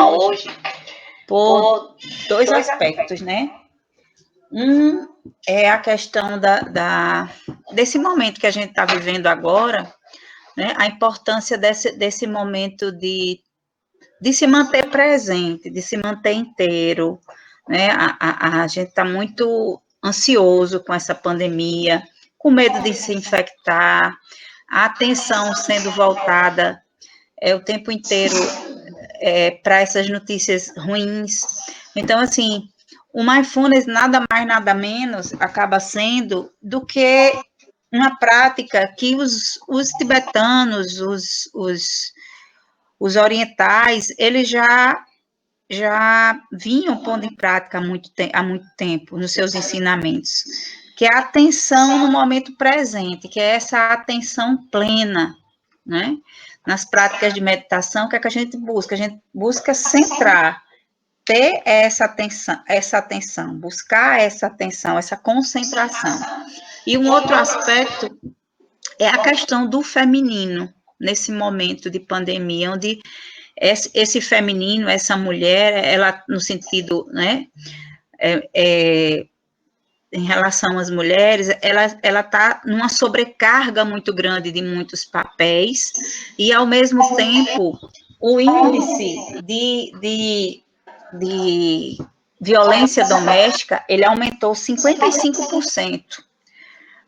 hoje por dois aspectos, né? Um é a questão desse momento que a gente está vivendo agora, né? A importância desse momento de se manter presente, de se manter inteiro, né? A gente está muito ansioso com essa pandemia, com medo de se infectar, a atenção sendo voltada o tempo inteiro para essas notícias ruins. Então, assim, o mindfulness nada mais, nada menos acaba sendo do que uma prática que os tibetanos, os orientais, eles já vinham pondo em prática há muito tempo nos seus ensinamentos, que é a atenção no momento presente, que é essa atenção plena, né? Nas práticas de meditação, o que é que a gente busca? A gente busca centrar, ter essa atenção, buscar essa atenção, essa concentração. E um outro aspecto é a questão do feminino, nesse momento de pandemia, onde esse feminino, essa mulher, ela, no sentido, né, em relação às mulheres, ela está numa sobrecarga muito grande de muitos papéis, e, ao mesmo tempo, o índice de violência doméstica, ele aumentou 55%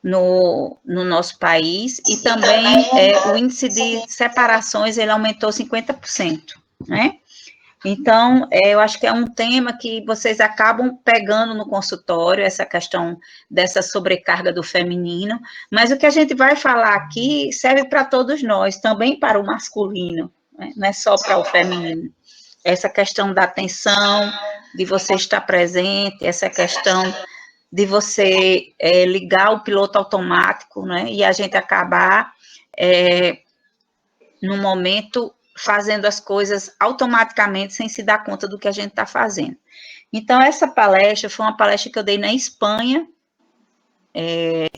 no nosso país, e também o índice de separações, ele aumentou 50%, né? Então, eu acho que é um tema que vocês acabam pegando no consultório, essa questão dessa sobrecarga do feminino, mas o que a gente vai falar aqui serve para todos nós, também para o masculino, né? Não é só para o feminino. Essa questão da atenção, de você estar presente, essa questão de você ligar o piloto automático, né? E a gente acabar, no momento, fazendo as coisas automaticamente, sem se dar conta do que a gente está fazendo. Então, essa palestra foi uma palestra que eu dei na Espanha,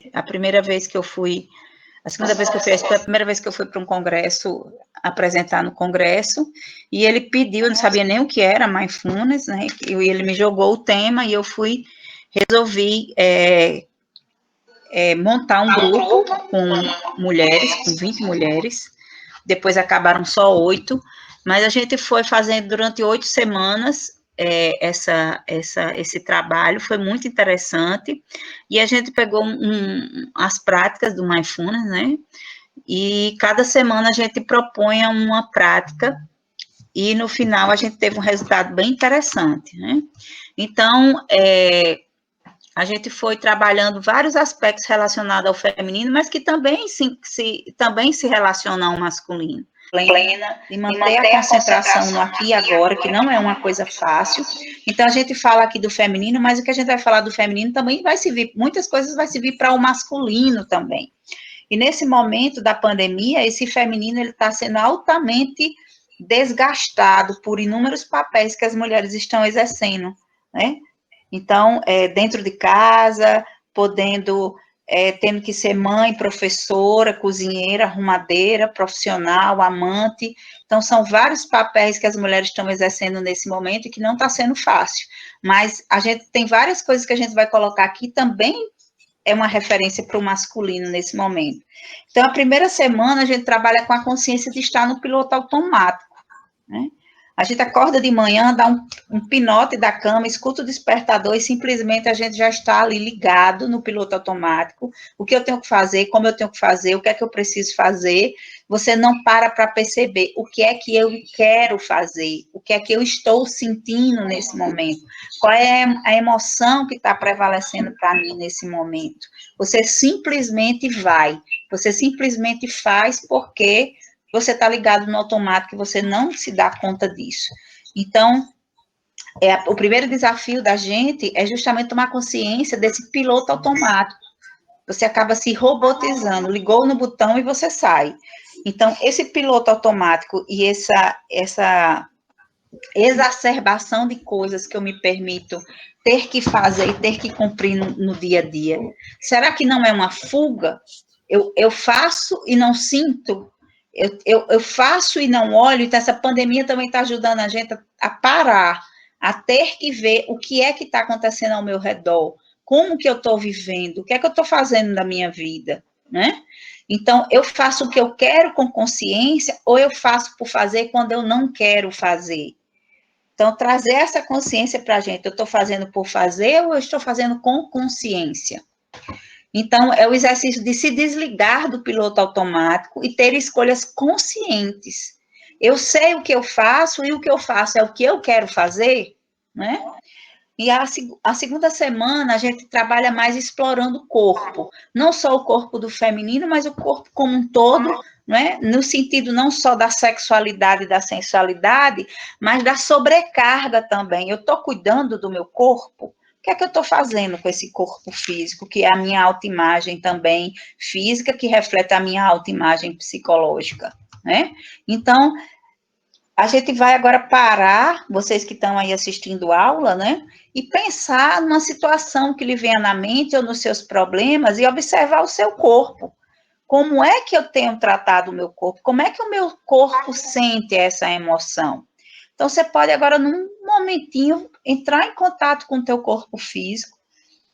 a segunda vez que eu fui à Espanha, a primeira vez que eu fui para um congresso, apresentar no congresso, e ele pediu, eu não sabia nem o que era mindfulness, né, e ele me jogou o tema, e eu resolvi montar um grupo com mulheres, com 20 mulheres, depois acabaram só 8, mas a gente foi fazendo durante 8 semanas esse trabalho, foi muito interessante, e a gente pegou as práticas do mindfulness, né, e cada semana a gente propõe uma prática, e no final a gente teve um resultado bem interessante, né. Então, a gente foi trabalhando vários aspectos relacionados ao feminino, mas que também se relacionam ao masculino. Plena, e manter a concentração no aqui e agora, que não é uma coisa fácil. Então, a gente fala aqui do feminino, mas o que a gente vai falar do feminino também vai servir, muitas coisas vai servir para o masculino também. E nesse momento da pandemia, esse feminino ele está sendo altamente desgastado por inúmeros papéis que as mulheres estão exercendo, né? Então, dentro de casa, tendo que ser mãe, professora, cozinheira, arrumadeira, profissional, amante. Então, são vários papéis que as mulheres estão exercendo nesse momento e que não está sendo fácil. Mas a gente tem várias coisas que a gente vai colocar aqui também é uma referência para o masculino nesse momento. Então, a primeira semana a gente trabalha com a consciência de estar no piloto automático, né? A gente acorda de manhã, dá um pinote da cama, escuta o despertador e simplesmente a gente já está ali ligado no piloto automático. O que eu tenho que fazer, como eu tenho que fazer, o que é que eu preciso fazer. Você não para perceber o que é que eu quero fazer, o que é que eu estou sentindo nesse momento, qual é a emoção que está prevalecendo para mim nesse momento. Você simplesmente vai, você simplesmente faz porque você está ligado no automático e você não se dá conta disso. Então, o primeiro desafio da gente é justamente tomar consciência desse piloto automático. Você acaba se robotizando, ligou no botão e você sai. Então, esse piloto automático e essa exacerbação de coisas que eu me permito ter que fazer e ter que cumprir no dia a dia, será que não é uma fuga? Eu faço e não sinto Eu faço e não olho, então essa pandemia também está ajudando a gente a parar, a ter que ver o que é que está acontecendo ao meu redor, como que eu estou vivendo, o que é que eu estou fazendo na minha vida, né? Então, eu faço o que eu quero com consciência ou eu faço por fazer quando eu não quero fazer? Então, trazer essa consciência para a gente, eu estou fazendo por fazer ou eu estou fazendo com consciência? Então, é o exercício de se desligar do piloto automático e ter escolhas conscientes. Eu sei o que eu faço e o que eu faço é o que eu quero fazer, né? E a segunda semana a gente trabalha mais explorando o corpo, não só o corpo do feminino, mas o corpo como um todo, né? No sentido não só da sexualidade e da sensualidade, mas da sobrecarga também. Eu estou cuidando do meu corpo. O que é que eu estou fazendo com esse corpo físico, que é a minha autoimagem também física, que reflete a minha autoimagem psicológica, né? Então, a gente vai agora parar, vocês que estão aí assistindo aula, né? E pensar numa situação que lhe venha na mente ou nos seus problemas e observar o seu corpo. Como é que eu tenho tratado o meu corpo? Como é que o meu corpo sente essa emoção? Então, você pode agora, num momentinho, entrar em contato com o teu corpo físico,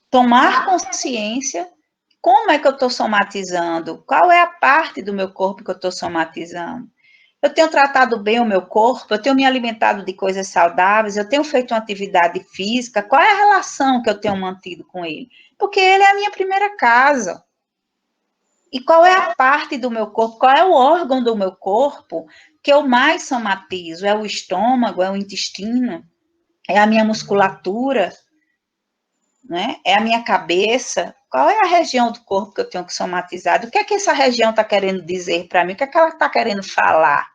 tomar consciência, como é que eu estou somatizando? Qual é a parte do meu corpo que eu estou somatizando? Eu tenho tratado bem o meu corpo, eu tenho me alimentado de coisas saudáveis, eu tenho feito uma atividade física, qual é a relação que eu tenho mantido com ele? Porque ele é a minha primeira casa. E qual é a parte do meu corpo, qual é o órgão do meu corpo que eu mais somatizo? É o estômago, é o intestino, é a minha musculatura, né? É a minha cabeça? Qual é a região do corpo que eu tenho que somatizar? O que é que essa região está querendo dizer para mim? O que é que ela está querendo falar?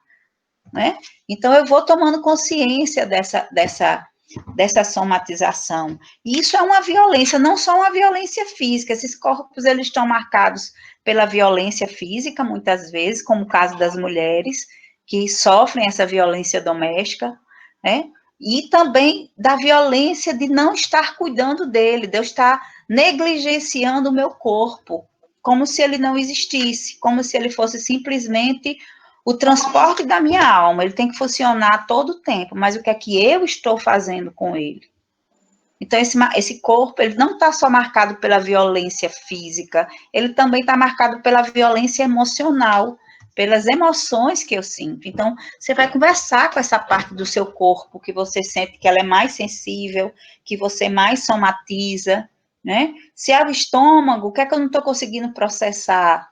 Né? Então, eu vou tomando consciência dessa somatização. E isso é uma violência, não só uma violência física. Esses corpos, eles estão marcados pela violência física, muitas vezes, como o caso das mulheres, que sofrem essa violência doméstica, né? E também da violência de não estar cuidando dele, de eu estar negligenciando o meu corpo, como se ele não existisse, como se ele fosse simplesmente o transporte da minha alma. Ele tem que funcionar todo o tempo, mas o que é que eu estou fazendo com ele? Então, esse corpo, ele não está só marcado pela violência física, ele também está marcado pela violência emocional, pelas emoções que eu sinto. Então, você vai conversar com essa parte do seu corpo, que você sente que ela é mais sensível, que você mais somatiza, né? Se é o estômago, o que é que eu não estou conseguindo processar?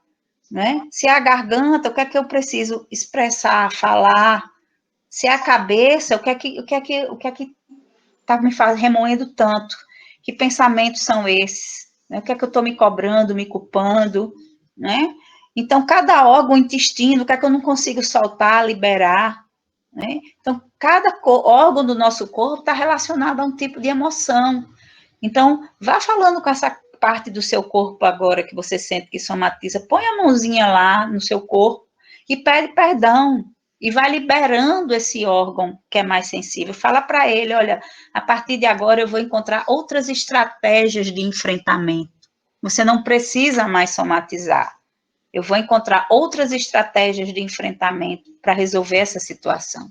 Né? Se é a garganta, o que é que eu preciso expressar, falar? Se é a cabeça, o que é que está me remoendo tanto? Que pensamentos são esses? Né? O que é que eu estou me cobrando, me culpando? Né? Então, cada órgão, intestino, o que é que eu não consigo soltar, liberar? Né? Então, cada órgão do nosso corpo está relacionado a um tipo de emoção. Então, vá falando com essa parte do seu corpo agora que você sente que somatiza. Põe a mãozinha lá no seu corpo e pede perdão. E vai liberando esse órgão que é mais sensível. Fala para ele, olha, a partir de agora eu vou encontrar outras estratégias de enfrentamento. Você não precisa mais somatizar. Eu vou encontrar outras estratégias de enfrentamento para resolver essa situação.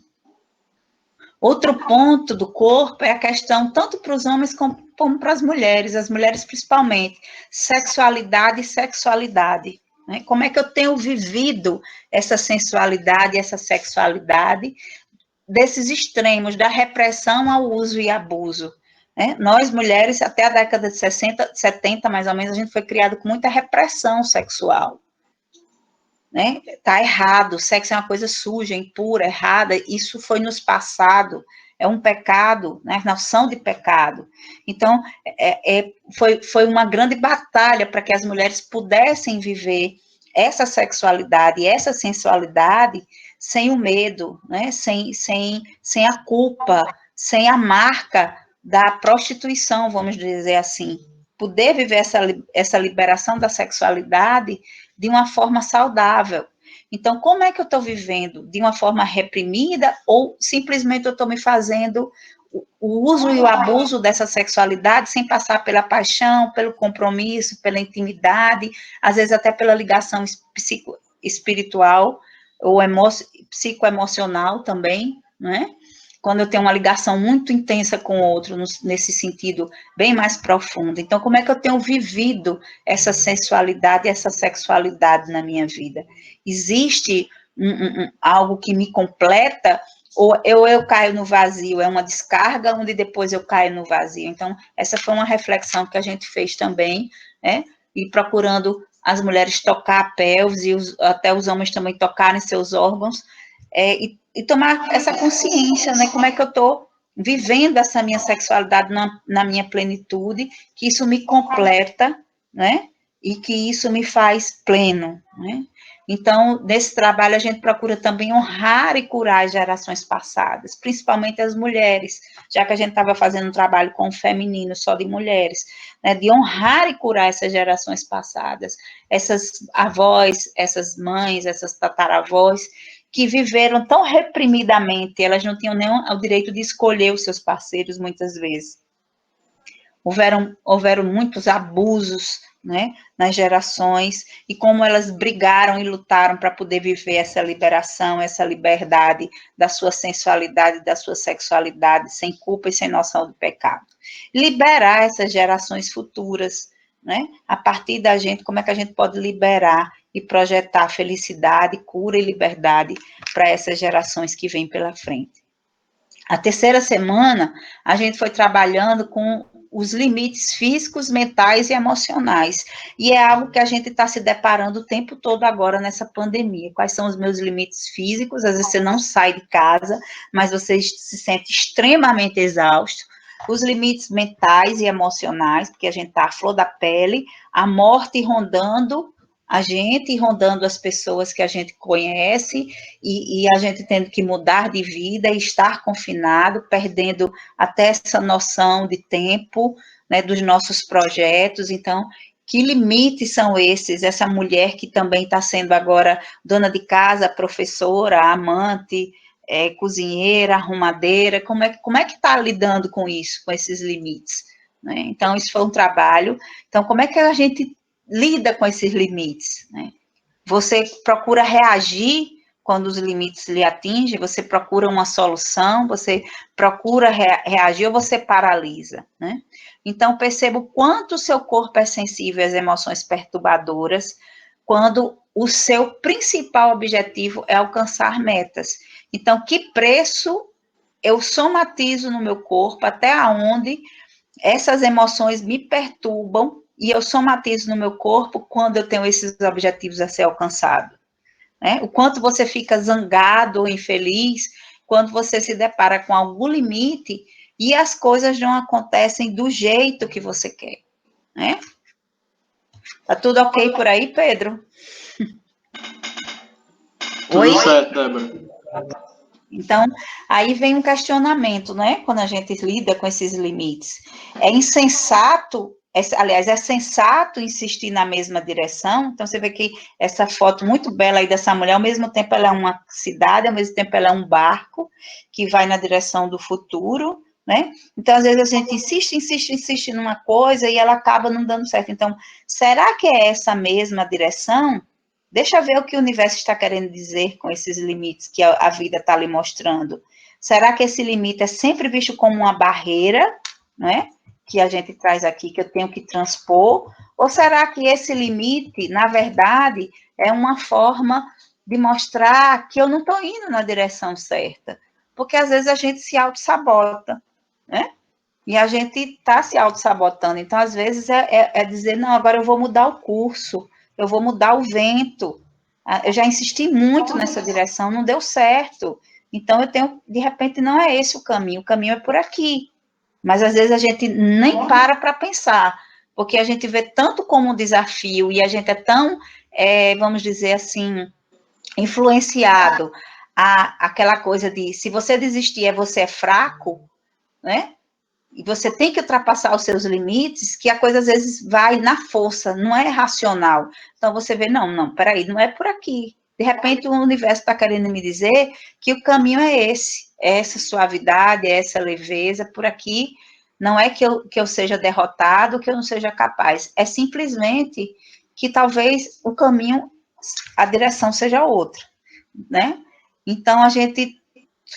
Outro ponto do corpo é a questão, tanto para os homens como para as mulheres principalmente, sexualidade e sexualidade. Né? Como é que eu tenho vivido essa sensualidade, essa sexualidade, desses extremos, da repressão ao uso e abuso. Né? Nós, mulheres, até a década de 60, 70, mais ou menos, a gente foi criado com muita repressão sexual. Né? Tá errado, sexo é uma coisa suja, impura, errada, isso foi nos passado, é um pecado, né? Noção de pecado. Então, foi uma grande batalha para que as mulheres pudessem viver essa sexualidade, essa sensualidade sem o medo, né? Sem a culpa, sem a marca da prostituição, vamos dizer assim. Poder viver essa liberação da sexualidade de uma forma saudável. Então, como é que eu estou vivendo? De uma forma reprimida ou simplesmente eu estou me fazendo o uso e o abuso dessa sexualidade sem passar pela paixão, pelo compromisso, pela intimidade, às vezes até pela ligação espiritual, ou psicoemocional também, né? Quando eu tenho uma ligação muito intensa com o outro, nesse sentido bem mais profundo. Então, como é que eu tenho vivido essa sensualidade, essa sexualidade na minha vida? Existe algo que me completa, ou eu caio no vazio, é uma descarga, onde depois eu caio no vazio. Então, essa foi uma reflexão que a gente fez também, né? E procurando as mulheres tocar a pelvis, e até os homens também tocarem seus órgãos, e tomar essa consciência, né? Como é que eu estou vivendo essa minha sexualidade na minha plenitude, que isso me completa, né? E que isso me faz pleno, né? Então, nesse trabalho, a gente procura também honrar e curar as gerações passadas, principalmente as mulheres, já que a gente estava fazendo um trabalho com o feminino, só de mulheres, né, de honrar e curar essas gerações passadas, essas avós, essas mães, essas tataravós, que viveram tão reprimidamente, elas não tinham nem o direito de escolher os seus parceiros, muitas vezes. Houveram muitos abusos, né, nas gerações, e como elas brigaram e lutaram para poder viver essa liberação, essa liberdade da sua sensualidade, da sua sexualidade, sem culpa e sem noção do pecado. Liberar essas gerações futuras, né, a partir da gente, como é que a gente pode liberar e projetar felicidade, cura e liberdade para essas gerações que vêm pela frente. A terceira semana, a gente foi trabalhando com os limites físicos, mentais e emocionais. E é algo que a gente está se deparando o tempo todo agora nessa pandemia. Quais são os meus limites físicos? Às vezes você não sai de casa, mas você se sente extremamente exausto. Os limites mentais e emocionais, porque a gente está à flor da pele, a morte rondando a gente, rondando as pessoas que a gente conhece, e a gente tendo que mudar de vida e estar confinado, perdendo até essa noção de tempo, né, dos nossos projetos. Então, que limites são esses? Essa mulher que também está sendo agora dona de casa, professora, amante, cozinheira, arrumadeira, como é que está lidando com isso, com esses limites? Né? Então, isso foi um trabalho. Então, como é que a gente lida com esses limites, né? Você procura reagir quando os limites lhe atingem, você procura uma solução, você procura reagir ou você paralisa, né? Então, perceba o quanto o seu corpo é sensível às emoções perturbadoras, quando o seu principal objetivo é alcançar metas. Então, que preço eu somatizo no meu corpo, até onde essas emoções me perturbam e eu somatizo no meu corpo quando eu tenho esses objetivos a ser alcançados, né? O quanto você fica zangado ou infeliz quando você se depara com algum limite e as coisas não acontecem do jeito que você quer, né? Tá tudo ok por aí, Pedro? Tudo Oi? certo, Débora. Então, aí vem um questionamento, né? Quando a gente lida com esses limites. É insensato, aliás, é sensato insistir na mesma direção? Então, você vê que essa foto muito bela aí dessa mulher, ao mesmo tempo ela é uma cidade, ao mesmo tempo ela é um barco que vai na direção do futuro, né? Então, às vezes a gente insiste numa coisa e ela acaba não dando certo. Então, será que é essa mesma direção? Deixa eu ver o que o universo está querendo dizer com esses limites que a vida está lhe mostrando. Será que esse limite é sempre visto como uma barreira, né? Que a gente traz aqui, que eu tenho que transpor? Ou será que esse limite, na verdade, é uma forma de mostrar que eu não estou indo na direção certa? Porque às vezes a gente se auto-sabota, né? E a gente está se auto-sabotando. Então, às vezes, é dizer, não, agora eu vou mudar o curso, eu vou mudar o vento. Eu já insisti muito nessa direção, não deu certo. Então, eu tenho, de repente, não é esse o caminho é por aqui. Mas, às vezes, a gente nem para pensar, porque a gente vê tanto como um desafio e a gente é tão, vamos dizer assim, influenciado aquela coisa de, se você desistir, você é fraco, né? E você tem que ultrapassar os seus limites, que a coisa às vezes vai na força, não é racional. Então você vê, não, peraí, não é por aqui. De repente o universo está querendo me dizer que o caminho é esse, é essa suavidade, é essa leveza, por aqui. Não é que eu seja derrotado, que eu não seja capaz. É simplesmente que talvez o caminho, a direção seja outra. né? Então, a gente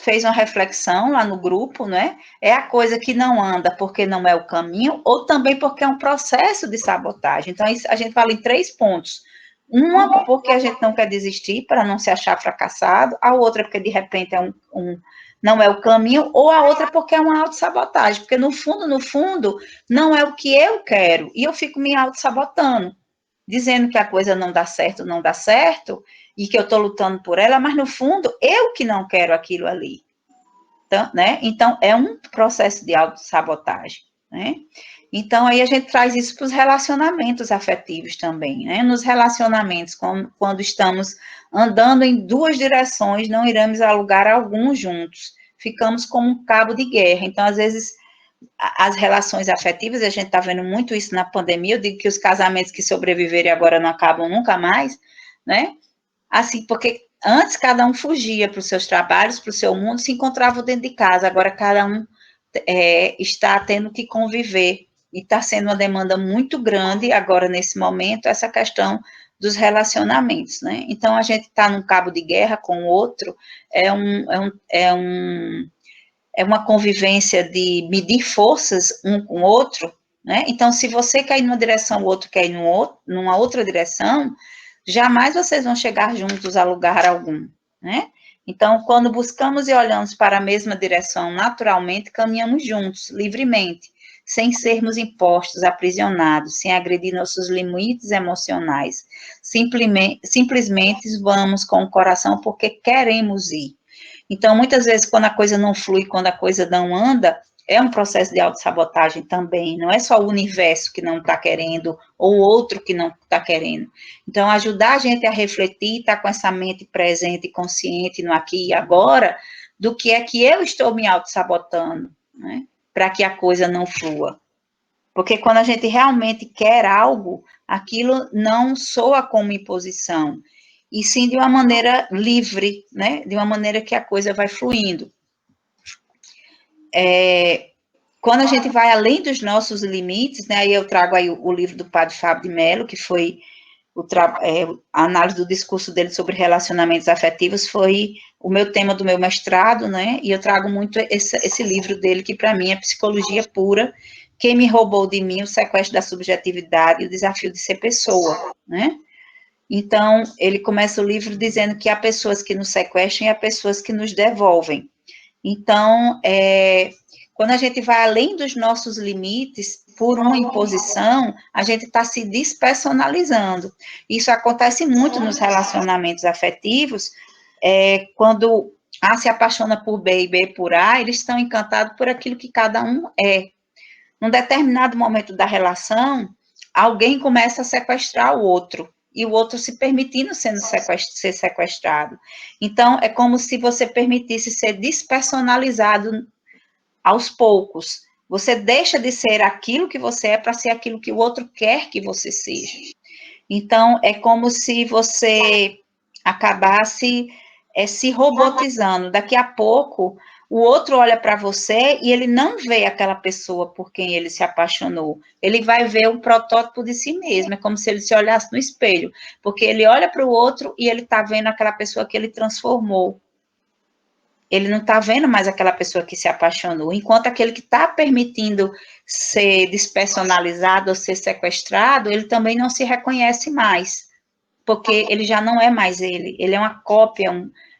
fez uma reflexão lá no grupo, né? É a coisa que não anda porque não é o caminho, ou também porque é um processo de sabotagem. Então, a gente fala em 3 pontos. Uma, porque a gente não quer desistir, para não se achar fracassado. A outra, porque de repente não é o caminho. Ou a outra, porque é uma autossabotagem. Porque no fundo, não é o que eu quero. E eu fico me autossabotando, dizendo que a coisa não dá certo, e que eu estou lutando por ela, mas no fundo, eu que não quero aquilo ali. Então, né? Então, é um processo de autossabotagem, né? Então, aí a gente traz isso para os relacionamentos afetivos também, né? Nos relacionamentos, quando estamos andando em 2 direções, não iremos a lugar algum juntos. Ficamos como um cabo de guerra. Então, às vezes, as relações afetivas, a gente está vendo muito isso na pandemia, eu digo que os casamentos que sobreviverem agora não acabam nunca mais, né? Assim, porque antes cada um fugia para os seus trabalhos, para o seu mundo, se encontrava dentro de casa, agora cada um está tendo que conviver, e está sendo uma demanda muito grande agora, nesse momento, essa questão dos relacionamentos, né? Então, a gente está num cabo de guerra com o outro, é uma convivência de medir forças um com o outro, né? Então, se você quer ir numa direção, o outro quer ir numa outra direção, jamais vocês vão chegar juntos a lugar algum, né? Então, quando buscamos e olhamos para a mesma direção, naturalmente caminhamos juntos, livremente, sem sermos impostos, aprisionados, sem agredir nossos limites emocionais. Simplesmente vamos com o coração porque queremos ir. Então, muitas vezes, quando a coisa não flui, quando a coisa não anda, é um processo de autossabotagem também, não é só o universo que não está querendo, ou o outro que não está querendo. Então, ajudar a gente a refletir, estar com essa mente presente e consciente no aqui e agora, do que é que eu estou me autossabotando, né, para que a coisa não flua. Porque quando a gente realmente quer algo, aquilo não soa como imposição, e sim de uma maneira livre, né? De uma maneira que a coisa vai fluindo. Quando a gente vai além dos nossos limites, né? Aí eu trago aí o livro do Padre Fábio de Mello, que foi a análise do discurso dele sobre relacionamentos afetivos, foi o meu tema do meu mestrado, né? E eu trago muito esse livro dele, que para mim é psicologia pura. Quem me roubou de mim, o sequestro da subjetividade e o desafio de ser pessoa, né? Então, ele começa o livro dizendo que há pessoas que nos sequestram e há pessoas que nos devolvem. Então, quando a gente vai além dos nossos limites, por uma imposição, a gente está se despersonalizando. Isso acontece muito nos relacionamentos afetivos, quando A se apaixona por B e B por A, eles estão encantados por aquilo que cada um é. Num determinado momento da relação, alguém começa a sequestrar o outro, e o outro se permitindo ser sequestrado. Então, é como se você permitisse ser despersonalizado aos poucos. Você deixa de ser aquilo que você é para ser aquilo que o outro quer que você seja. Então, é como se você acabasse se robotizando. Daqui a pouco, o outro olha para você e ele não vê aquela pessoa por quem ele se apaixonou. Ele vai ver um protótipo de si mesmo. É como se ele se olhasse no espelho. Porque ele olha para o outro e ele está vendo aquela pessoa que ele transformou. Ele não está vendo mais aquela pessoa que se apaixonou, enquanto aquele que está permitindo ser despersonalizado ou ser sequestrado, ele também não se reconhece mais, porque ele já não é mais ele é uma cópia,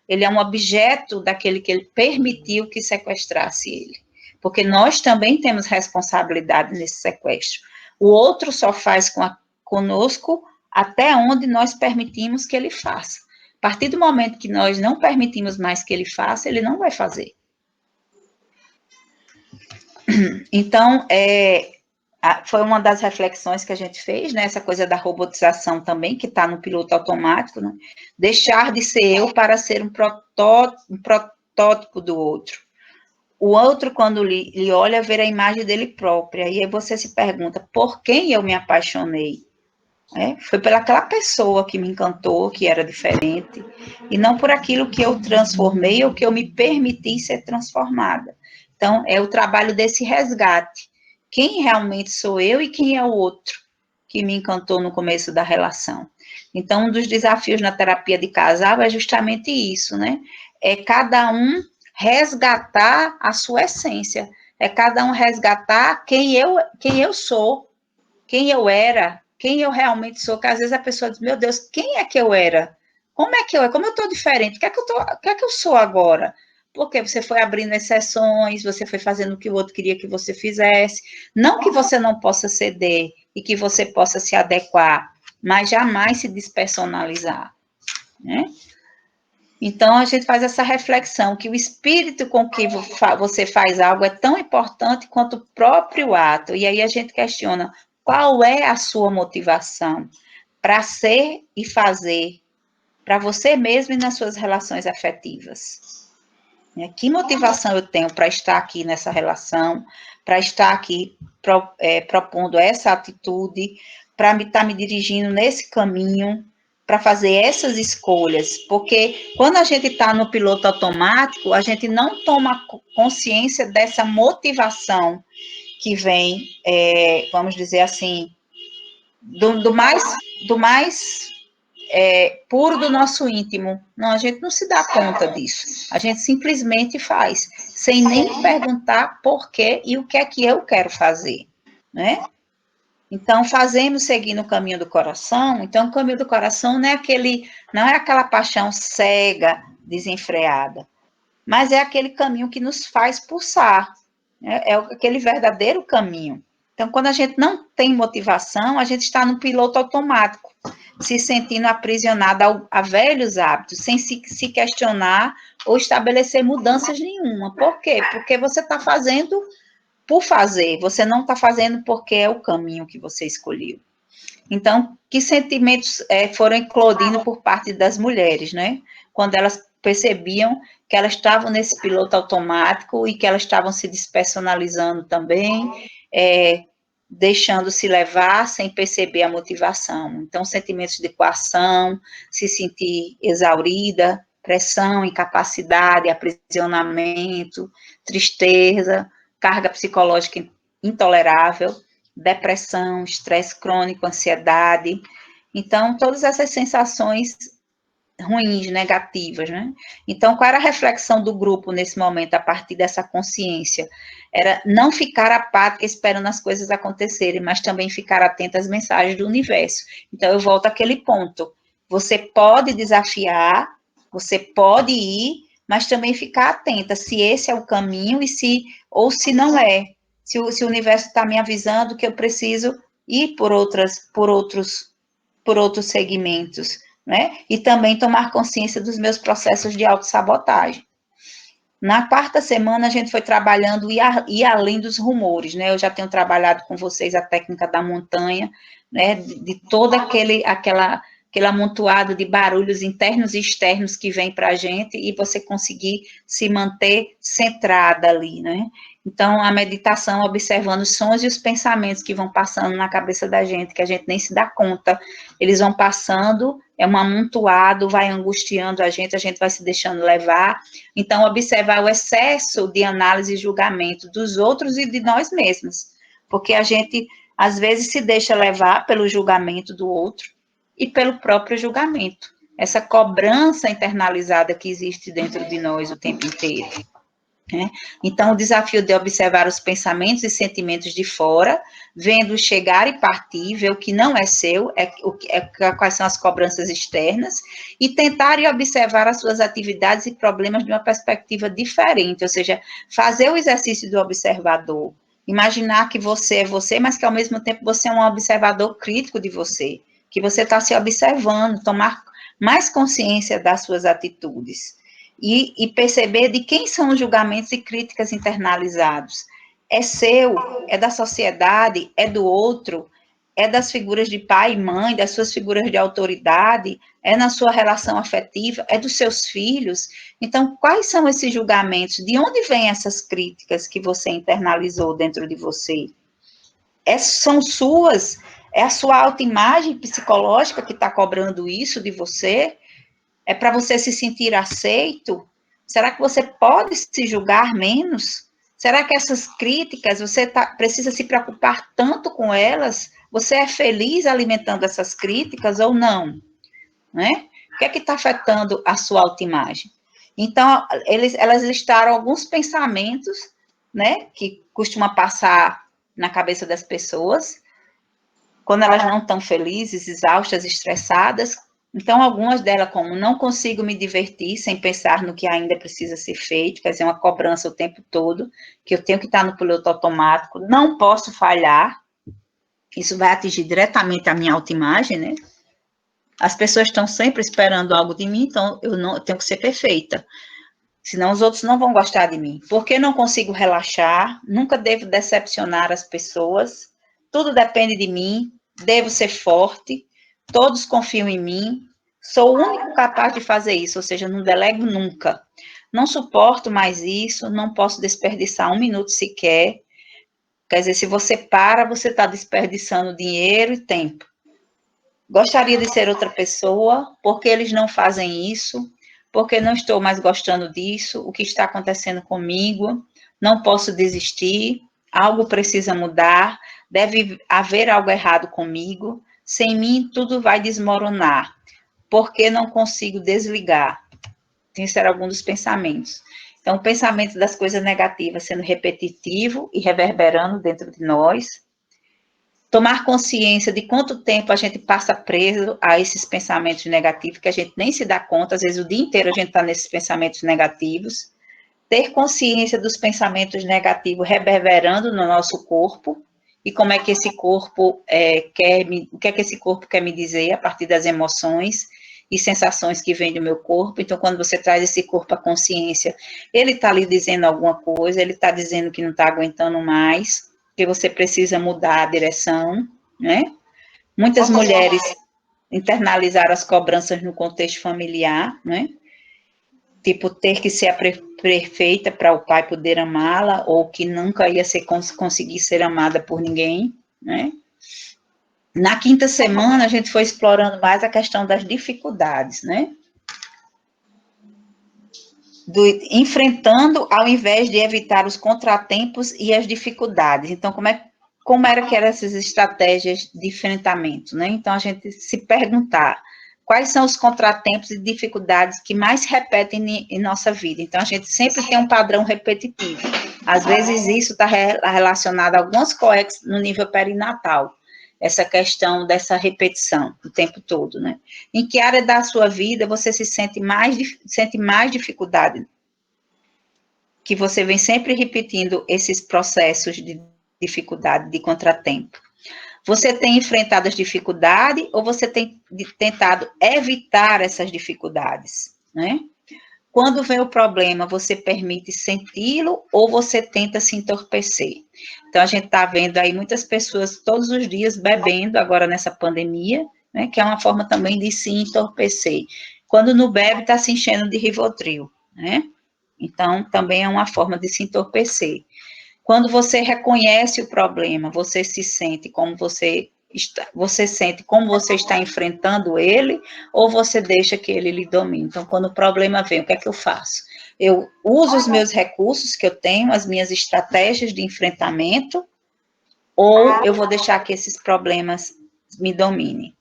ele é um objeto daquele que ele permitiu que sequestrasse ele, porque nós também temos responsabilidade nesse sequestro. O outro só faz conosco até onde nós permitimos que ele faça. A partir do momento que nós não permitimos mais que ele faça, ele não vai fazer. Então, foi uma das reflexões que a gente fez, né? Essa coisa da robotização também, que está no piloto automático, né? Deixar de ser eu para ser um protótipo do outro. O outro, quando lhe olha, vê a imagem dele própria. E aí você se pergunta, por quem eu me apaixonei? Foi pelaquela pessoa que me encantou, que era diferente, e não por aquilo que eu transformei ou que eu me permiti ser transformada. Então, é o trabalho desse resgate. Quem realmente sou eu e quem é o outro que me encantou no começo da relação? Então, um dos desafios na terapia de casal é justamente isso, né? É cada um resgatar a sua essência, é cada um resgatar quem eu sou, quem eu era, quem eu realmente sou, que às vezes a pessoa diz, meu Deus, quem é que eu era? Como é que eu, como eu estou diferente? O que é que eu sou agora? Porque você foi abrindo exceções, você foi fazendo o que o outro queria que você fizesse. Não que você não possa ceder e que você possa se adequar, mas jamais se despersonalizar, né? Então, a gente faz essa reflexão, que o espírito com que você faz algo é tão importante quanto o próprio ato. E aí a gente questiona, qual é a sua motivação para ser e fazer, para você mesmo e nas suas relações afetivas? Que motivação eu tenho para estar aqui nessa relação, para estar aqui propondo essa atitude, para estar me dirigindo nesse caminho, para fazer essas escolhas? Porque quando a gente está no piloto automático, a gente não toma consciência dessa motivação que vem, vamos dizer assim, do mais puro do nosso íntimo. Não, a gente não se dá conta disso. A gente simplesmente faz, sem nem perguntar por quê e o que é que eu quero fazer, né? Então, fazemos seguindo o caminho do coração. Então, o caminho do coração não é aquela paixão cega, desenfreada, mas é aquele caminho que nos faz pulsar, né? É aquele verdadeiro caminho. Então, quando a gente não tem motivação, a gente está no piloto automático, se sentindo aprisionado a velhos hábitos, sem se questionar ou estabelecer mudanças nenhuma. Por quê? Porque você está fazendo por fazer, você não está fazendo porque é o caminho que você escolheu. Então, que sentimentos foram eclodindo por parte das mulheres, né? Quando elas percebiam que elas estavam nesse piloto automático e que elas estavam se despersonalizando também, deixando-se levar sem perceber a motivação. Então, sentimentos de coação, se sentir exaurida, pressão, incapacidade, aprisionamento, tristeza, carga psicológica intolerável, depressão, estresse crônico, ansiedade. Então, todas essas sensações ruins, negativas, né? Então, qual era a reflexão do grupo nesse momento, a partir dessa consciência? Era não ficar apática esperando as coisas acontecerem, mas também ficar atenta às mensagens do universo. Então, eu volto àquele ponto. Você pode desafiar, você pode ir, mas também ficar atenta se esse é o caminho ou se não é. Se o universo está me avisando que eu preciso ir por outros segmentos, né? E também tomar consciência dos meus processos de autossabotagem. Na quarta semana, a gente foi trabalhando e além dos rumores, né? Eu já tenho trabalhado com vocês a técnica da montanha, né? De todo aquele amontoado de barulhos internos e externos que vem para a gente e você conseguir se manter centrada ali, né? Então, a meditação, observando os sons e os pensamentos que vão passando na cabeça da gente, que a gente nem se dá conta, eles vão passando, é um amontoado, vai angustiando a gente vai se deixando levar. Então, observar o excesso de análise e julgamento dos outros e de nós mesmos, porque a gente, às vezes, se deixa levar pelo julgamento do outro e pelo próprio julgamento, essa cobrança internalizada que existe dentro de nós o tempo inteiro. Né? Então, o desafio de observar os pensamentos e sentimentos de fora, vendo chegar e partir, ver o que não é seu, quais são as cobranças externas, e tentar e observar as suas atividades e problemas de uma perspectiva diferente, ou seja, fazer o exercício do observador, imaginar que você é você, mas que ao mesmo tempo você é um observador crítico de você, que você está se observando, tomar mais consciência das suas atitudes. E perceber de quem são os julgamentos e críticas internalizados. É seu, é da sociedade, é do outro, é das figuras de pai e mãe, das suas figuras de autoridade, é na sua relação afetiva, é dos seus filhos. Então, quais são esses julgamentos? De onde vêm essas críticas que você internalizou dentro de você? São suas? É a sua autoimagem psicológica que está cobrando isso de você? É para você se sentir aceito? Será que você pode se julgar menos? Será que essas críticas, você precisa se preocupar tanto com elas, Você é feliz alimentando essas críticas ou não? Né? O que é que está afetando a sua autoimagem? Então, elas listaram alguns pensamentos, né, que costuma passar na cabeça das pessoas, quando elas não estão felizes, exaustas, estressadas. Então, algumas delas, como não consigo me divertir sem pensar no que ainda precisa ser feito, quer dizer, uma cobrança o tempo todo, que eu tenho que estar no piloto automático, não posso falhar, isso vai atingir diretamente a minha autoimagem, né? As pessoas estão sempre esperando algo de mim, então eu tenho que ser perfeita. Senão os outros não vão gostar de mim. Porque não consigo relaxar, nunca devo decepcionar as pessoas, tudo depende de mim, devo ser forte, todos confiam em mim, sou o único capaz de fazer isso, ou seja, não delego nunca. Não suporto mais isso, não posso desperdiçar um minuto sequer. Quer dizer, se você para, você está desperdiçando dinheiro e tempo. Gostaria de ser outra pessoa, porque eles não fazem isso, porque não estou mais gostando disso, o que está acontecendo comigo, não posso desistir, algo precisa mudar, deve haver algo errado comigo, sem mim tudo vai desmoronar, porque não consigo desligar. Esse era algum dos pensamentos. Então, o pensamento das coisas negativas sendo repetitivo e reverberando dentro de nós, tomar consciência de quanto tempo a gente passa preso a esses pensamentos negativos, que a gente nem se dá conta, às vezes o dia inteiro a gente está nesses pensamentos negativos, ter consciência dos pensamentos negativos reverberando no nosso corpo, e como é que esse corpo o que é que esse corpo quer me dizer a partir das emoções e sensações que vêm do meu corpo. Então, quando você traz esse corpo à consciência, ele está lhe dizendo alguma coisa, ele está dizendo que não está aguentando mais, que você precisa mudar a direção, né? Muitas mulheres internalizaram as cobranças no contexto familiar, né? Tipo, ter que ser a perfeita para o pai poder amá-la, ou que nunca ia conseguir ser amada por ninguém, né? Na quinta semana, a gente foi explorando mais a questão das dificuldades, né? Enfrentando ao invés de evitar os contratempos e as dificuldades. Então, como era que eram essas estratégias de enfrentamento, né? Então, a gente se perguntar quais são os contratempos e dificuldades que mais se repetem em nossa vida. Então, a gente sempre tem um padrão repetitivo. Às vezes, isso está relacionado a algumas coex no nível perinatal, essa questão dessa repetição o tempo todo, né? Em que área da sua vida você sente mais dificuldade? Que você vem sempre repetindo esses processos de dificuldade, de contratempo. Você tem enfrentado as dificuldades ou você tem tentado evitar essas dificuldades, né? Quando vem o problema, você permite senti-lo ou você tenta se entorpecer? Então, a gente está vendo aí muitas pessoas todos os dias bebendo, agora nessa pandemia, né, que é uma forma também de se entorpecer. Quando não bebe, está se enchendo de Rivotril, né? Então, também é uma forma de se entorpecer. Quando você reconhece o problema, você se sente como você sente como você está enfrentando ele, ou você deixa que ele lhe domine. Então, quando o problema vem, o que é que eu faço? Eu uso os meus recursos que eu tenho, as minhas estratégias de enfrentamento, ou eu vou deixar que esses problemas me dominem.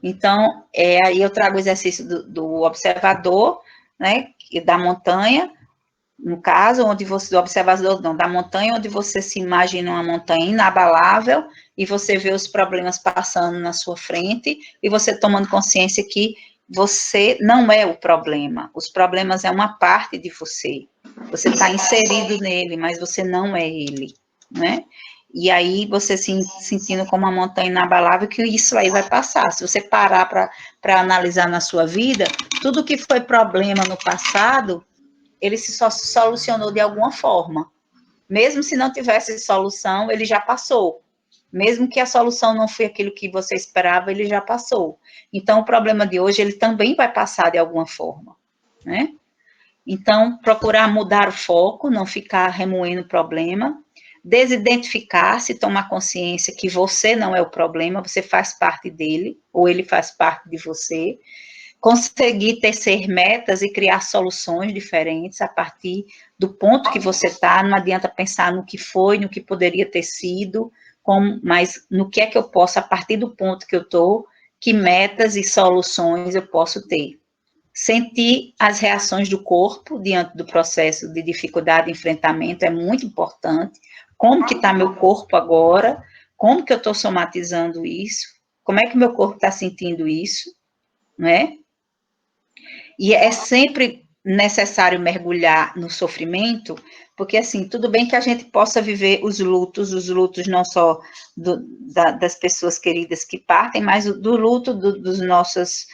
Então, aí eu trago o exercício do observador, né, da montanha, no caso, onde você, do observador, não, da montanha, onde você se imagina uma montanha inabalável e você vê os problemas passando na sua frente e você tomando consciência que você não é o problema, os problemas é uma parte de você. Você está inserido nele, mas você não é ele, né? E aí você se sentindo como uma montanha inabalável, que isso aí vai passar. Se você parar para analisar na sua vida, tudo que foi problema no passado, ele se solucionou de alguma forma. Mesmo se não tivesse solução, ele já passou. Mesmo que a solução não foi aquilo que você esperava, ele já passou. Então, o problema de hoje, ele também vai passar de alguma forma, né? Então, procurar mudar o foco, não ficar remoendo o problema, desidentificar-se, tomar consciência que você não é o problema, você faz parte dele, ou ele faz parte de você, conseguir tecer metas e criar soluções diferentes a partir do ponto que você está, não adianta pensar no que foi, no que poderia ter sido, mas no que é que eu posso, a partir do ponto que eu estou, que metas e soluções eu posso ter. Sentir as reações do corpo diante do processo de dificuldade e enfrentamento é muito importante. Como que está meu corpo agora? Como que eu estou somatizando isso? Como é que meu corpo está sentindo isso? Não é? E é sempre necessário mergulhar no sofrimento, porque, assim, tudo bem que a gente possa viver os lutos não só das pessoas queridas que partem, mas do luto dos nossos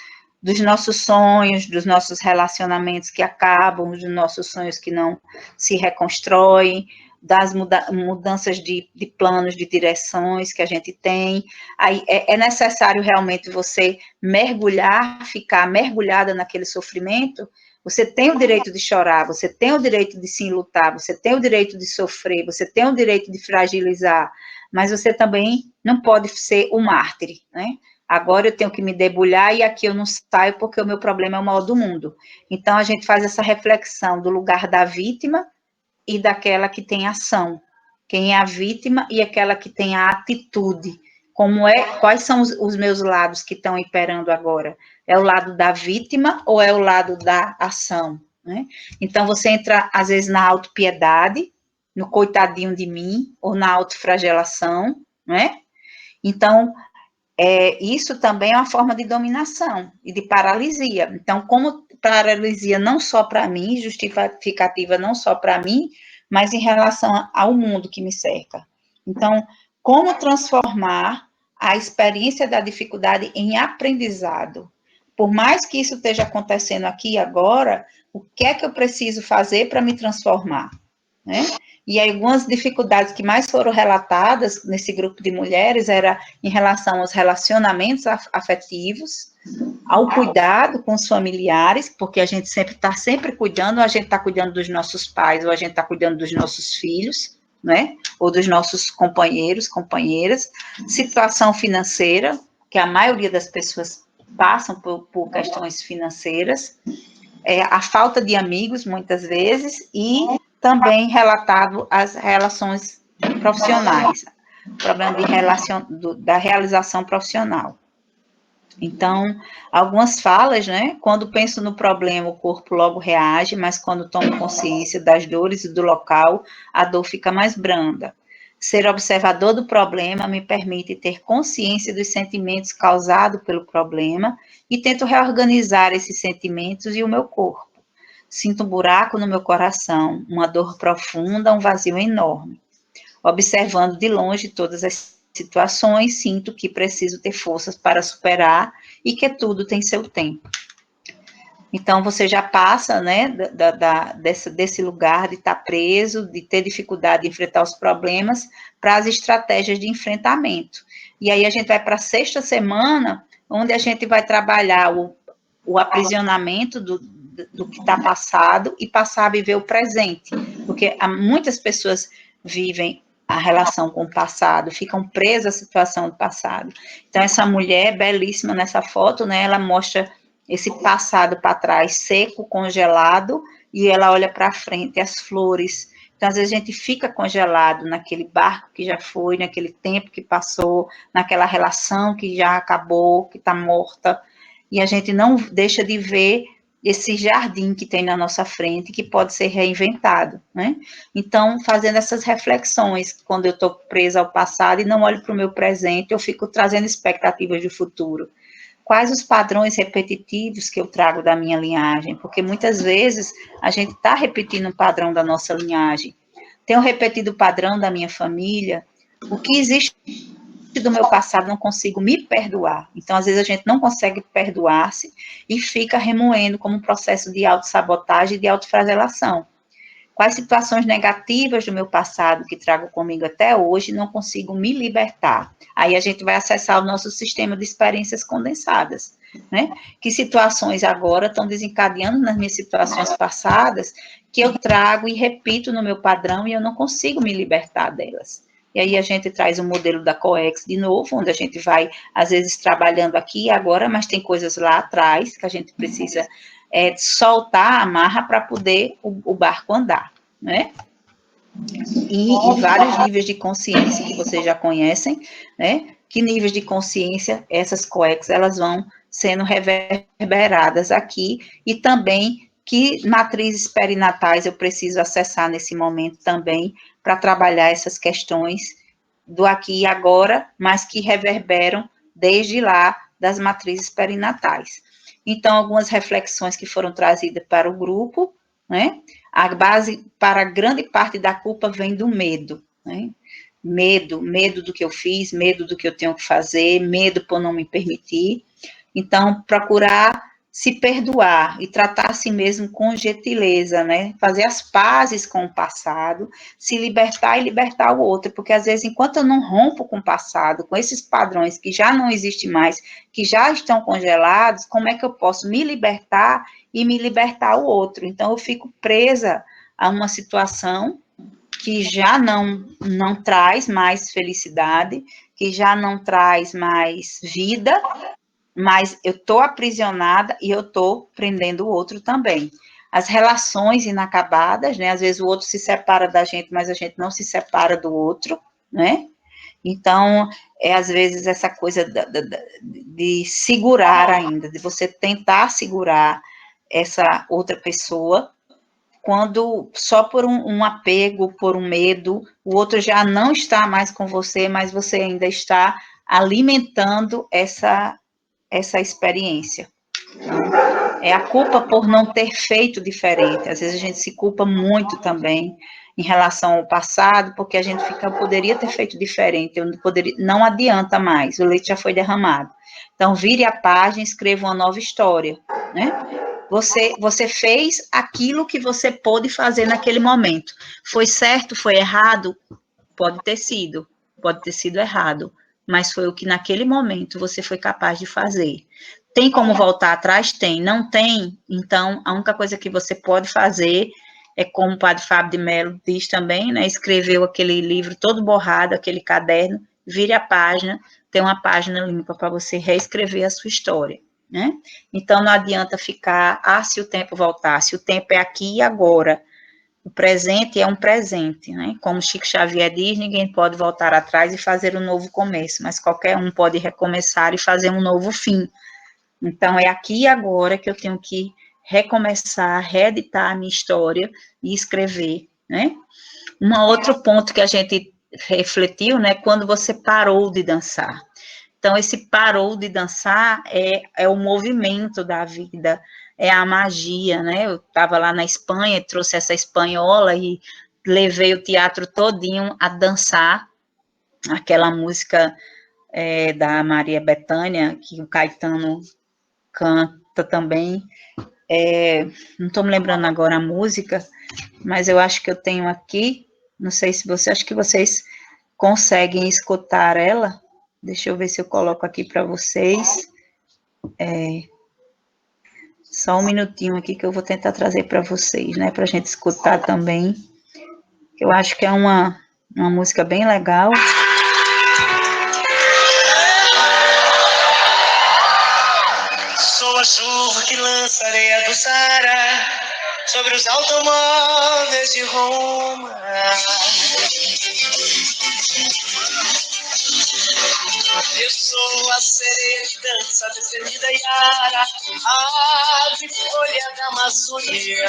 sonhos, dos nossos relacionamentos que acabam, dos nossos sonhos que não se reconstroem, das mudanças de planos, de direções que a gente tem. Aí é necessário realmente você mergulhar, ficar mergulhada naquele sofrimento. Você tem o direito de chorar, você tem o direito de se enlutar, você tem o direito de sofrer, você tem o direito de fragilizar, mas você também não pode ser um mártir, né? Agora eu tenho que me debulhar e aqui eu não saio porque o meu problema é o maior do mundo. Então a gente faz essa reflexão do lugar da vítima e daquela que tem ação. Quem é a vítima e aquela que tem a atitude. Quais são os meus lados que estão imperando agora? É o lado da vítima ou é o lado da ação? Né? Então, você entra, às vezes, na autopiedade, no coitadinho de mim, ou na autoflagelação, né? Então, isso também é uma forma de dominação e de paralisia. Então, como paralisia não só para mim, justificativa não só para mim, mas em relação ao mundo que me cerca. Então, como transformar a experiência da dificuldade em aprendizado? Por mais que isso esteja acontecendo aqui e agora, o que é que eu preciso fazer para me transformar? Né? E algumas dificuldades que mais foram relatadas nesse grupo de mulheres era em relação aos relacionamentos afetivos, ao cuidado com os familiares, porque a gente sempre está cuidando, ou a gente está cuidando dos nossos pais, ou a gente está cuidando dos nossos filhos, né? Ou dos nossos companheiros, companheiras. Situação financeira, que a maioria das pessoas passam por questões financeiras, a falta de amigos, muitas vezes, e também relatado as relações profissionais, problema da realização profissional. Então, algumas falas, né? Quando penso no problema, o corpo logo reage, mas quando tomo consciência das dores e do local, a dor fica mais branda. Ser observador do problema me permite ter consciência dos sentimentos causados pelo problema e tento reorganizar esses sentimentos e o meu corpo. Sinto um buraco no meu coração, uma dor profunda, um vazio enorme. Observando de longe todas as situações, sinto que preciso ter forças para superar e que tudo tem seu tempo. Então, você já passa, né, desse lugar de estar preso, de ter dificuldade de enfrentar os problemas, para as estratégias de enfrentamento. E aí a gente vai para a sexta semana, onde a gente vai trabalhar o aprisionamento do que está passado e passar a viver o presente. Porque muitas pessoas vivem a relação com o passado, ficam presas à situação do passado. Então, essa mulher belíssima nessa foto, né, ela mostra esse passado para trás, seco, congelado, e ela olha para frente, as flores. Então, às vezes, a gente fica congelado naquele barco que já foi, naquele tempo que passou, naquela relação que já acabou, que está morta, e a gente não deixa de ver esse jardim que tem na nossa frente, que pode ser reinventado, né? Então, fazendo essas reflexões, quando eu estou presa ao passado e não olho para o meu presente, eu fico trazendo expectativas de futuro. Quais os padrões repetitivos que eu trago da minha linhagem? Porque muitas vezes a gente está repetindo um padrão da nossa linhagem. Tenho repetido o padrão da minha família. O que existe do meu passado não consigo me perdoar. Então, às vezes, a gente não consegue perdoar-se e fica remoendo como um processo de autossabotagem e de autoflagelação. Quais situações negativas do meu passado que trago comigo até hoje não consigo me libertar? Aí a gente vai acessar o nosso sistema de experiências condensadas, né? Que situações agora estão desencadeando nas minhas situações passadas que eu trago e repito no meu padrão e eu não consigo me libertar delas. E aí a gente traz o modelo da COEX de novo, onde a gente vai, às vezes, trabalhando aqui e agora, mas tem coisas lá atrás que a gente precisa soltar a amarra para poder o barco andar, né? e em vários níveis de consciência que vocês já conhecem, né? Que níveis de consciência essas COECs elas vão sendo reverberadas aqui e também que matrizes perinatais eu preciso acessar nesse momento também para trabalhar essas questões do aqui e agora, mas que reverberam desde lá das matrizes perinatais. Então, algumas reflexões que foram trazidas para o grupo, né? A base para grande parte da culpa vem do medo, né? Medo do que eu fiz, medo do que eu tenho que fazer, medo por não me permitir. Então, procurar se perdoar e tratar a si mesmo com gentileza, né? Fazer as pazes com o passado, se libertar e libertar o outro, porque às vezes, enquanto eu não rompo com o passado, com esses padrões que já não existem mais, que já estão congelados, como é que eu posso me libertar e me libertar o outro? Então, eu fico presa a uma situação que já não traz mais felicidade, que já não traz mais vida, mas eu estou aprisionada e eu estou prendendo o outro também. As relações inacabadas, né? Às vezes o outro se separa da gente, mas a gente não se separa do outro, né? Então, às vezes essa coisa de segurar ainda, de você tentar segurar essa outra pessoa, quando só por um apego, por um medo, o outro já não está mais com você, mas você ainda está alimentando essa experiência. É a culpa por não ter feito diferente. Às vezes a gente se culpa muito também em relação ao passado, porque a gente fica, poderia ter feito diferente, eu poderia, não adianta mais, o leite já foi derramado. Então, vire a página, escreva uma nova história, né? Você fez aquilo que você pôde fazer naquele momento. Foi certo, foi errado? Pode ter sido errado, mas foi o que naquele momento você foi capaz de fazer. Tem como voltar atrás? Tem. Não tem? Então, a única coisa que você pode fazer é, como o padre Fábio de Mello diz também, né? Escreveu aquele livro todo borrado, aquele caderno, vire a página, tem uma página limpa para você reescrever a sua história, né? Então, não adianta ficar, se o tempo voltar, se o tempo é aqui e agora. O presente é um presente, né? Como Chico Xavier diz, ninguém pode voltar atrás e fazer um novo começo, mas qualquer um pode recomeçar e fazer um novo fim. Então, é aqui e agora que eu tenho que recomeçar, reeditar a minha história e escrever, né? Um outro ponto que a gente refletiu, né? Quando você parou de dançar. Então, esse parou de dançar é o movimento da vida, é a magia, né? Eu estava lá na Espanha, trouxe essa espanhola e levei o teatro todinho a dançar aquela música da Maria Bethânia, que o Caetano canta também. Não estou me lembrando agora a música, mas eu acho que eu tenho aqui, não sei se você, acho que vocês conseguem escutar ela. Deixa eu ver se eu coloco aqui para vocês. Só um minutinho aqui que eu vou tentar trazer para vocês, né? Para a gente escutar também. Eu acho que é uma música bem legal. Sou a chuva que lança areia do Saara sobre os automóveis de Roma. Eu sou a sereia que dança destemida Yara, a ave folha da Amazônia.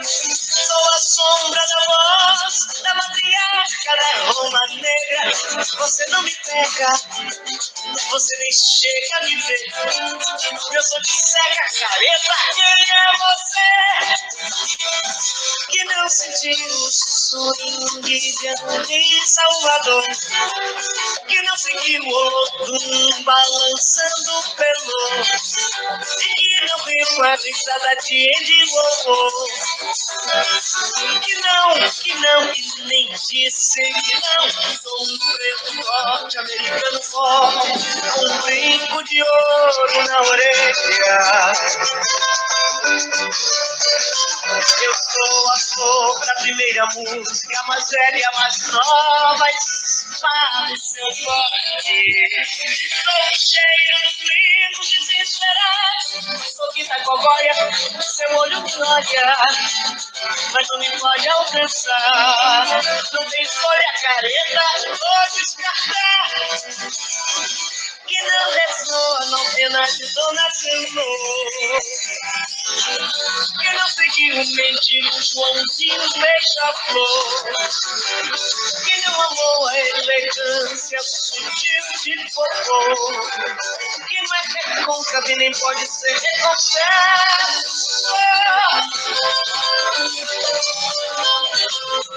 Sou a sombra da voz da matriarca da Roma negra. Você não me pega, você nem chega a me ver. Eu sou de cega careta. Quem é você que não sentiu o swing de Andy Salvador? Que não seguiu o outro balançando pelo, e que não viu a risada de Andy Warhol. Que nem disse que não. Sou um preto norte-americano forte, um brinco de ouro na orelha. Eu sou a flor da primeira música, mais velha, mais nova, espada e seu forte. Sou o cheiro dos livros desesperados, sou quinta da cogóia, seu olho me olha, mas não me pode alcançar. Não tem escolha careta ou descartar. Que não ressoa, não penalizou na Senhor. Que não seguiu o mendigo Joãozinho beija-flor. Que não amou a elegância sutil de popô. Que não é recôncavo e nem pode ser reconcesso.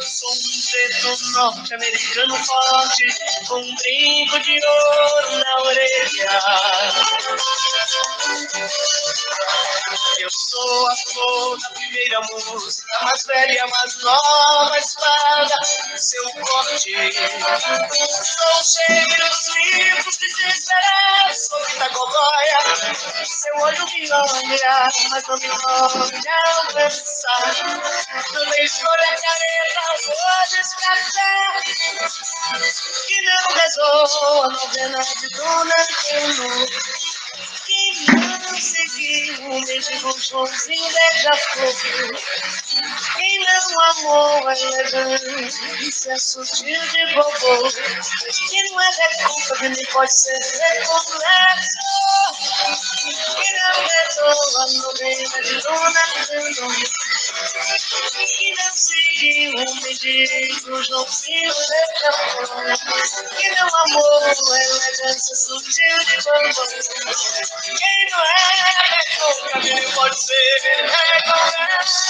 Sou um preto norte-americano forte, com um brinco de ouro na orelha. Eu sou a flor da primeira música, mais velha, mais nova espada, seu corte. Sou o cheiro dos livros desesperados, sou Pitagogóia. Seu olho me olha, mas não me olha alcançar. Não tem escolha careta, vou descartar. Que não rezou a novena de Dona Antônio. Que não seguiu o mendigo Joãozinho beija-flor. Quem não amou a elegância sutil de bobô. Que não é recôncavo nem pode ser recomplexo. Que não rezou a novena de Dona Antônia. Que não seguiu o mendigo Joãozinho beija-flor. Que não amou a elegância sutil de bobô. Quem não é recôncavo nem pode ser recomplexo.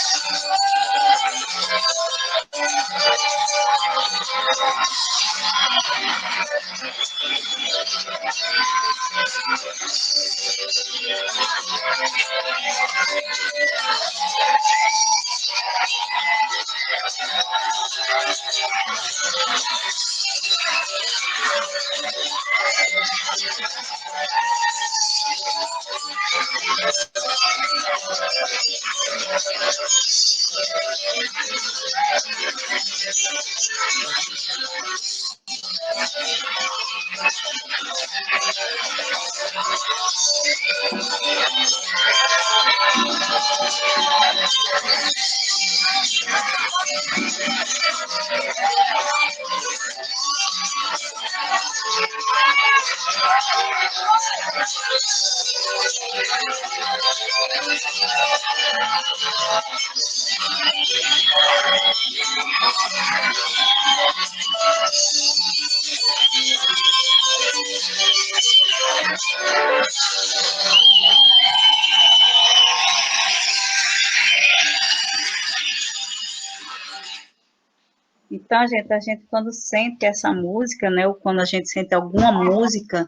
Então, a gente quando sente essa música, né, ou quando a gente sente alguma música,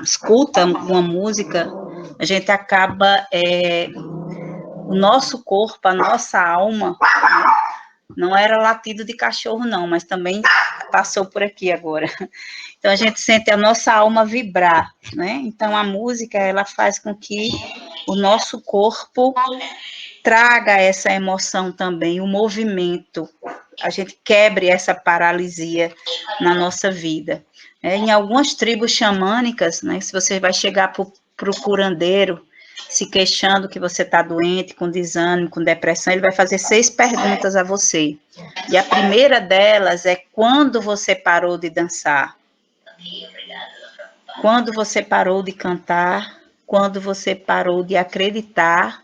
escuta uma música, a gente acaba, o nosso corpo, a nossa alma, né, não era latido de cachorro não, mas também passou por aqui agora. Então, a gente sente a nossa alma vibrar, né? Então, a música, ela faz com que o nosso corpo traga essa emoção também, o movimento, a gente quebre essa paralisia na nossa vida. Em algumas tribos xamânicas, né, se você vai chegar para o curandeiro, se queixando que você está doente, com desânimo, com depressão, ele vai fazer 6 perguntas a você. E a primeira delas é: quando você parou de dançar? Quando você parou de cantar? Quando você parou de acreditar?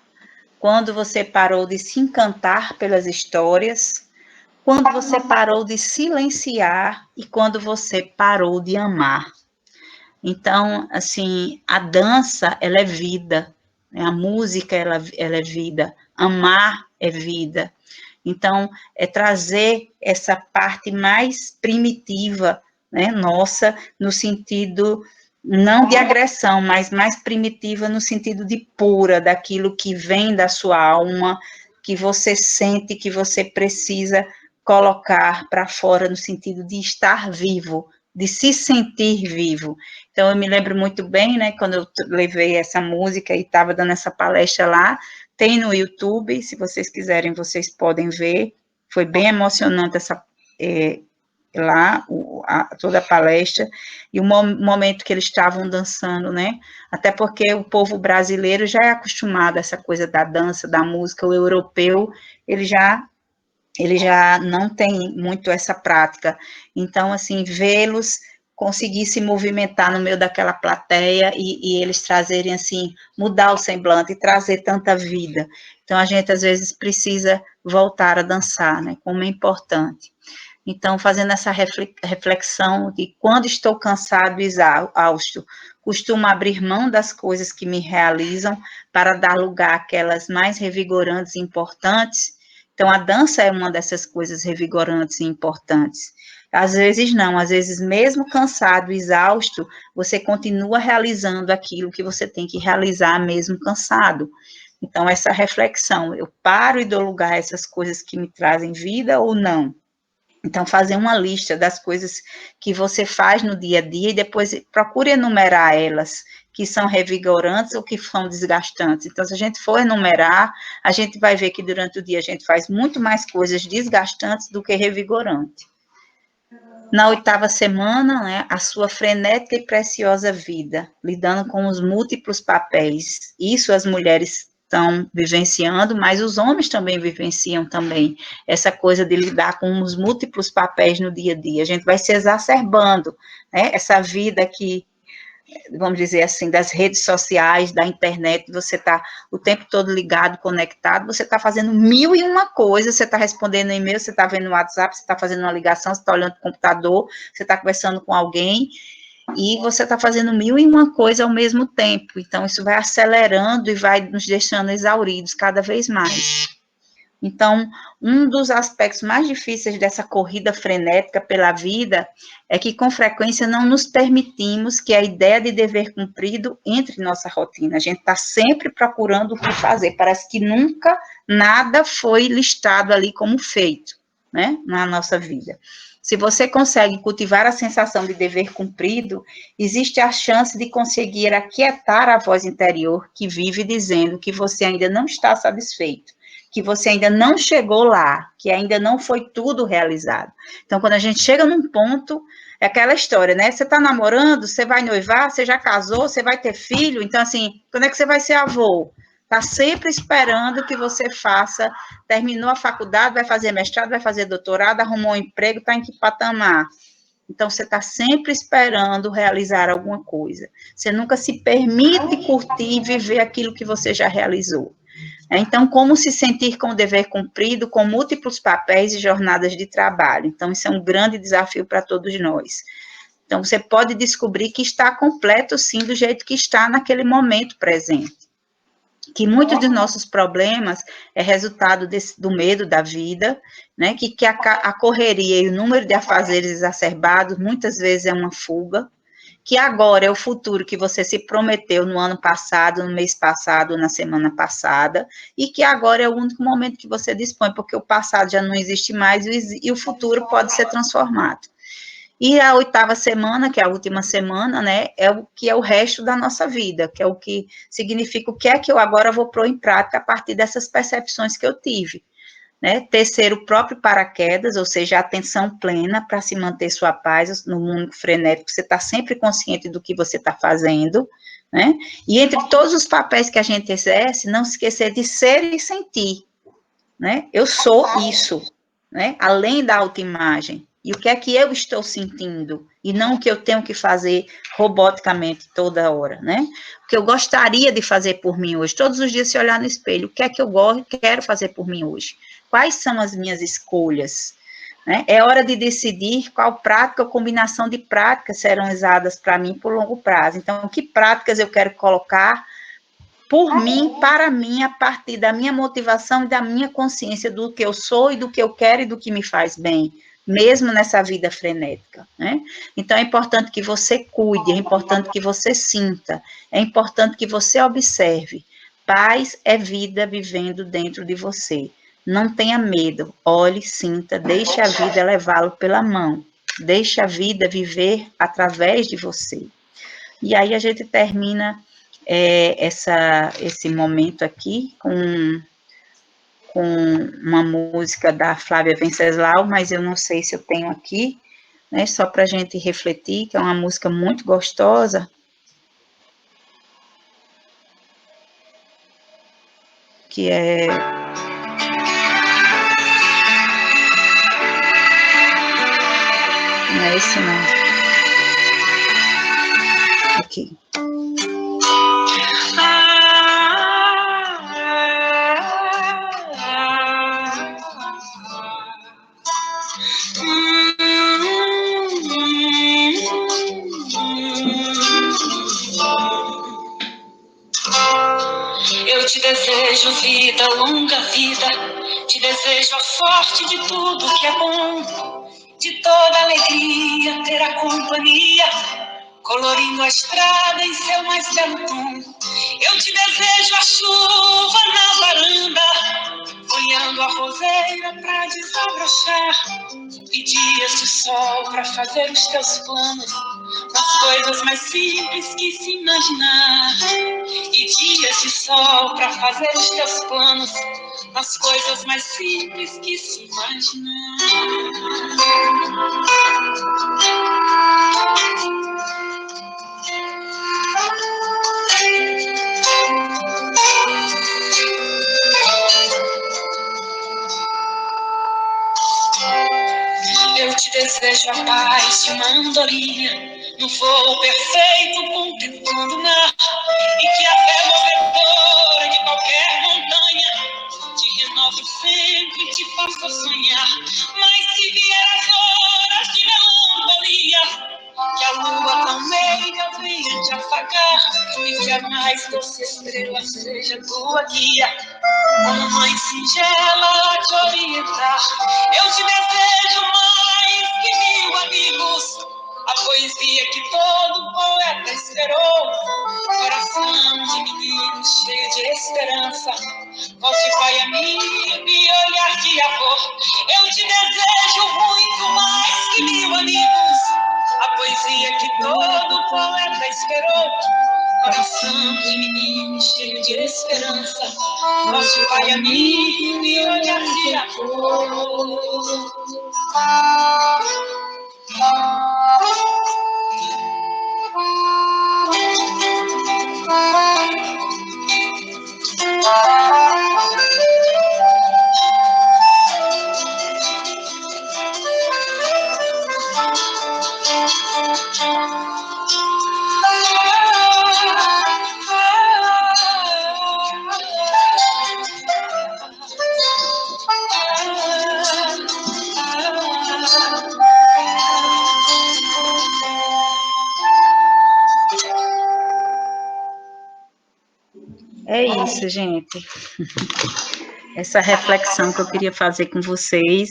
Quando você parou de se encantar pelas histórias? Quando você parou de silenciar? E quando você parou de amar? Então, assim, a dança, ela é vida, né? A música, ela é vida, amar é vida. Então, é trazer essa parte mais primitiva, né, nossa, no sentido não de agressão, mas mais primitiva no sentido de pura, daquilo que vem da sua alma, que você sente, que você precisa colocar para fora no sentido de estar vivo, de se sentir vivo. Então, eu me lembro muito bem, né, quando eu levei essa música e estava dando essa palestra lá, tem no YouTube, se vocês quiserem, vocês podem ver, foi bem emocionante lá, toda a palestra, e o momento que eles estavam dançando, né? Até porque o povo brasileiro já é acostumado a essa coisa da dança, da música, o europeu, ele já não tem muito essa prática. Então, assim, vê-los conseguir se movimentar no meio daquela plateia e eles trazerem, assim, mudar o semblante e trazer tanta vida. Então, a gente, às vezes, precisa voltar a dançar, né, como é importante. Então, fazendo essa reflexão de quando estou cansado e exausto, costumo abrir mão das coisas que me realizam para dar lugar àquelas mais revigorantes e importantes. Então, a dança é uma dessas coisas revigorantes e importantes. Às vezes não, às vezes mesmo cansado, exausto, você continua realizando aquilo que você tem que realizar mesmo cansado. Então, essa reflexão, eu paro e dou lugar a essas coisas que me trazem vida ou não? Então, fazer uma lista das coisas que você faz no dia a dia e depois procure enumerar elas, que são revigorantes ou que são desgastantes. Então, se a gente for enumerar, a gente vai ver que durante o dia a gente faz muito mais coisas desgastantes do que revigorantes. Na 8ª semana, né, a sua frenética e preciosa vida, lidando com os múltiplos papéis. Isso as mulheres estão vivenciando, mas os homens também vivenciam também essa coisa de lidar com os múltiplos papéis no dia a dia. A gente vai se exacerbando, né, essa vida que, vamos dizer assim, das redes sociais, da internet, você está o tempo todo ligado, conectado, você está fazendo 1001 coisas, você está respondendo e-mail, você está vendo o WhatsApp, você está fazendo uma ligação, você está olhando para o computador, você está conversando com alguém, e você está fazendo 1001 coisas ao mesmo tempo, então isso vai acelerando e vai nos deixando exauridos cada vez mais. Então, um dos aspectos mais difíceis dessa corrida frenética pela vida é que, com frequência, não nos permitimos que a ideia de dever cumprido entre em nossa rotina. A gente está sempre procurando o que fazer, parece que nunca nada foi listado ali como feito, né, na nossa vida. Se você consegue cultivar a sensação de dever cumprido, existe a chance de conseguir aquietar a voz interior que vive dizendo que você ainda não está satisfeito, que você ainda não chegou lá, que ainda não foi tudo realizado. Então, quando a gente chega num ponto, é aquela história, né? Você está namorando, você vai noivar, você já casou, você vai ter filho, então, assim, quando é que você vai ser avô? Está sempre esperando que você faça, terminou a faculdade, vai fazer mestrado, vai fazer doutorado, arrumou um emprego, está em que patamar? Então, você está sempre esperando realizar alguma coisa. Você nunca se permite curtir e viver aquilo que você já realizou. Então, como se sentir com o dever cumprido, com múltiplos papéis e jornadas de trabalho? Então, isso é um grande desafio para todos nós. Então, você pode descobrir que está completo, sim, do jeito que está naquele momento presente. Que muitos dos nossos problemas é resultado do medo da vida, né? Que a correria e o número de afazeres exacerbados muitas vezes é uma fuga, que agora é o futuro que você se prometeu no ano passado, no mês passado, na semana passada, e que agora é o único momento que você dispõe, porque o passado já não existe mais e o futuro pode ser transformado. E a 8ª semana, que é a última semana, né, é o que é o resto da nossa vida, que é o que significa o que é que eu agora vou pôr em prática a partir dessas percepções que eu tive. Né, tecer o próprio paraquedas, ou seja, a atenção plena para se manter sua paz no mundo frenético, você está sempre consciente do que você está fazendo, né, e entre todos os papéis que a gente exerce, não se esquecer de ser e sentir, né, eu sou isso, né, além da autoimagem, e o que é que eu estou sentindo, e não o que eu tenho que fazer roboticamente toda hora, né, o que eu gostaria de fazer por mim hoje, todos os dias se olhar no espelho, o que é que eu quero fazer por mim hoje, quais são as minhas escolhas, né, é hora de decidir qual prática ou combinação de práticas serão usadas para mim por longo prazo, então, que práticas eu quero colocar por mim, para mim, a partir da minha motivação e da minha consciência do que eu sou e do que eu quero e do que me faz bem, mesmo nessa vida frenética, né? Então, é importante que você cuide, é importante que você sinta, é importante que você observe. Paz é vida vivendo dentro de você. Não tenha medo, olhe, sinta, deixe a vida levá-lo pela mão, deixe a vida viver através de você. E aí a gente termina esse momento aqui com uma música da Flávia Venceslau, mas eu não sei se eu tenho aqui, né, só para a gente refletir, que é uma música muito gostosa, que é... Não é esse não. Aqui. Eu te desejo vida, longa vida, te desejo a sorte de tudo que é bom, de toda alegria ter a companhia, colorindo a estrada em seu mais belo tom. Eu te desejo a chuva na varanda, olhando a roseira pra desabrochar, e dias de sol pra fazer os teus planos, nas coisas mais simples que se imaginar. E dias de sol pra fazer os teus planos, nas coisas mais simples que se imaginar. Eu te desejo a paz de uma andorinha, no voo perfeito contemplando o mar, e que a fé movedora de qualquer montanha te renove sempre e te faça sonhar. Mas se vier as horas de melancolia, que a lua tão meiga venha te afagar, e que a mais doce estrela seja tua guia, como mãe singela a te orientar. Eu te desejo mais que 1000 amigos, a poesia que todo poeta esperou, coração de menino cheio de esperança, volte pai amigo e olhar de amor. Eu te desejo muito mais que 1000 amigos, a poesia que todo poeta esperou, coração de menino cheio de esperança, nosso pai amigo e olhar de amor. É isso, gente. Essa reflexão que eu queria fazer com vocês.